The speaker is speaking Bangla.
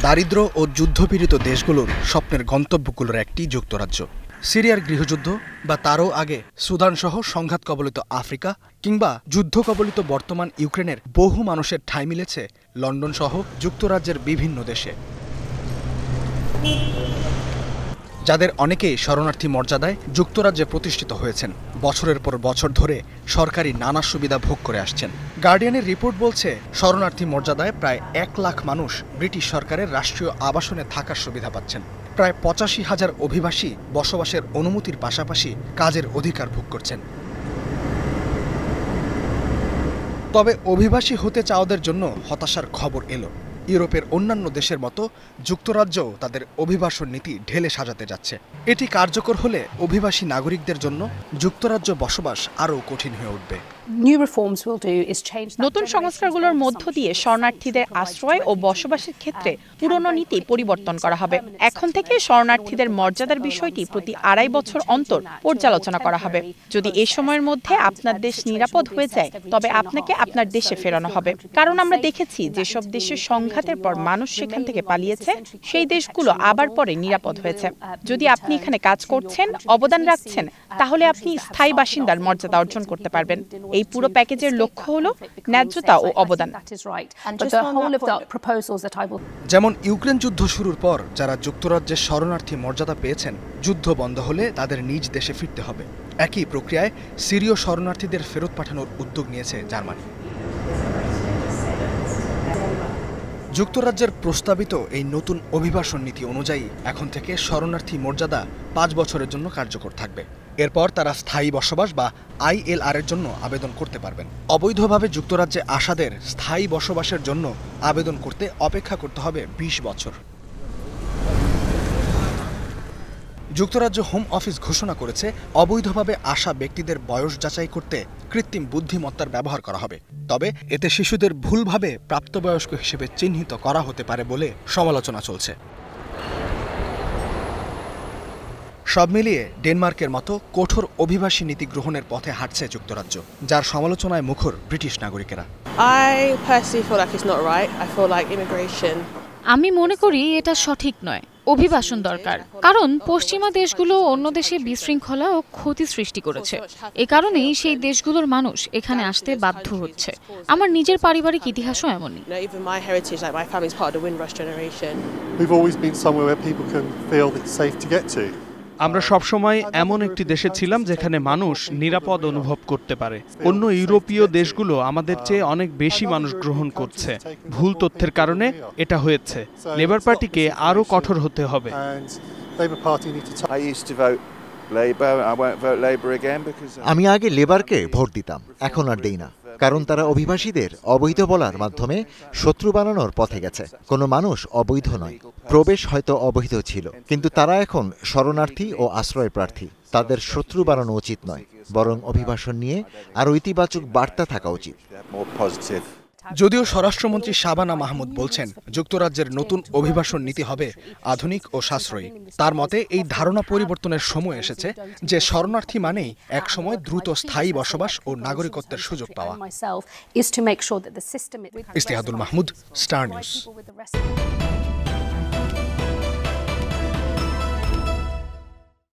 দারিদ্র ও যুদ্ধপীড়িত দেশগুলোর স্বপ্নের গন্তব্যগুলোর একটি যুক্তরাজ্য। সিরিয়ার গৃহযুদ্ধ বা তারও আগে সুদান সহ সংঘাত কবলিত আফ্রিকা কিংবা যুদ্ধ কবলিত বর্তমান ইউক্রেনের বহু মানুষের ঠাঁই মিলেছে লন্ডন সহ যুক্তরাজ্যের বিভিন্ন দেশে, যাদের অনেকেই শরণার্থী মর্যাদায় যুক্তরাজ্যে প্রতিষ্ঠিত হয়েছেন, বছরের পর বছর ধরে সরকারি নানা সুবিধা ভোগ করে আসছেন। গার্ডিয়ানের রিপোর্ট বলছে শরণার্থী মর্যাদায় প্রায় 1 লাখ মানুষ ব্রিটিশ সরকারের রাষ্ট্রীয় আবাসনে থাকার সুবিধা পাচ্ছেন। প্রায় 85,000 অভিবাসী বসবাসের অনুমতির পাশাপাশি কাজের অধিকার ভোগ করছেন। তবে অভিবাসী হতে চাওয়াদের জন্য হতাশার খবর এলো। ইউরোপের অন্যান্য দেশের মতো যুক্তরাজ্যও তাদের অভিবাসন নীতি ঢেলে সাজাতে যাচ্ছে। এটি কার্যকর হলে অভিবাসী নাগরিকদের জন্য যুক্তরাজ্য বসবাস আরও কঠিন হয়ে উঠবে। নতুন সংস্কারগুলোর মধ্য দিয়ে শরণার্থীদের আশ্রয় ও বসবাসের ক্ষেত্রে পুরনো নীতি পরিবর্তন করা হবে। এখন থেকে শরণার্থীদের মর্যাদার বিষয়টি প্রতি 2.5 বছর অন্তর পর্যালোচনা করা হবে। যদি এ সময়ের মধ্যে আপনার দেশ নিরাপদ হয়ে যায়, তবে আপনাকে আপনার দেশে ফেরানো হবে। কারণ আমরা দেখেছি যেসব দেশের সংঘাতের পর মানুষ সেখান থেকে পালিয়েছে, সেই দেশগুলো আবার পরে নিরাপদ হয়েছে। যদি আপনি এখানে কাজ করছেন, অবদান রাখছেন, তাহলে আপনি স্থায়ী বাসিন্দার মর্যাদা অর্জন করতে পারবেন। এই পুরো প্যাকেজের লক্ষ্য হলো ন্যায্যতা ও অবদান। যেমন ইউক্রেন যুদ্ধ শুরুর পর যারা যুক্তরাজ্যের শরণার্থী মর্যাদা পেয়েছেন, যুদ্ধ বন্ধ হলে তাদের নিজ দেশে ফিরতে হবে। একই প্রক্রিয়ায় সিরীয় শরণার্থীদের ফেরত পাঠানোর উদ্যোগ নিয়েছে জার্মানি। যুক্তরাজ্যের প্রস্তাবিত এই নতুন অভিবাসন নীতি অনুযায়ী এখন থেকে শরণার্থী মর্যাদা 5 বছরের জন্য কার্যকর থাকবে। এরপর তারা স্থায়ী বসবাস বা ILR এর জন্য আবেদন করতে পারবেন। অবৈধভাবে যুক্তরাজ্যে আসাদের স্থায়ী বসবাসের জন্য আবেদন করতে অপেক্ষা করতে হবে 20 বছর। যুক্তরাজ্য হোম অফিস ঘোষণা করেছে অবৈধভাবে আসা ব্যক্তিদের বয়স যাচাই করতে কৃত্রিম বুদ্ধিমত্তার ব্যবহার করা হবে। তবে এতে শিশুদের ভুলভাবে প্রাপ্তবয়স্ক হিসেবে চিহ্নিত করা হতে পারে বলে সমালোচনা চলছে। সব মিলিয়ে ডেনমার্কের মতো কঠোর অভিবাসী নীতি গ্রহণের পথে হাঁটছে যুক্তরাজ্য, যার সমালোচনায় মুখর ব্রিটিশ নাগরিকেরা। আমি মনে করি এটা সঠিক নয়। অভিবাসন দরকার, কারণ পশ্চিমা দেশগুলো অন্য দেশে বিশৃঙ্খলা ও ক্ষতি সৃষ্টি করেছে। এ কারণেই সেই দেশগুলোর মানুষ এখানে আসতে বাধ্য হচ্ছে। আমার নিজের পারিবারিক ইতিহাসও এমনই। আমরা সবসময় এমন একটি দেশে ছিলাম যেখানে মানুষ নিরাপদ অনুভব করতে পারে। অন্য ইউরোপীয় দেশগুলো আমাদের চেয়ে অনেক বেশি মানুষ গ্রহণ করছে। ভুল তথ্যের কারণে এটা হয়েছে। লেবার পার্টিকে আরও কঠোর হতে হবে। আমি আগে লেবারকে ভোট দিতাম, এখন আর দেই না, কারণ তারা অভিবাসীদের অবৈধ বলার মাধ্যমে শত্রু বানানোর পথে গেছে। কোনো মানুষ অবৈধ নয়, প্রবেশ হয়তো অবৈধ ছিল, কিন্তু তারা এখন শরণার্থী ও আশ্রয় প্রার্থী। তাদের শত্রু বানানো উচিত নয়, বরং অভিবাসন নিয়ে আরও ইতিবাচক বার্তা থাকা উচিত। যদিও স্বরাষ্ট্রমন্ত্রী শাবানা মাহমুদ বলছেন যুক্তরাজ্যের নতুন অভিবাসন নীতি হবে আধুনিক ও সাশ্রয়ী। তার মতে এই ধারণা পরিবর্তনের সময় এসেছে যে শরণার্থী মানেই একসময় দ্রুত স্থায়ী বসবাস ও নাগরিকত্বের সুযোগ পাওয়া। ইস্তেহাদুল মাহমুদ, স্টার নিউজ।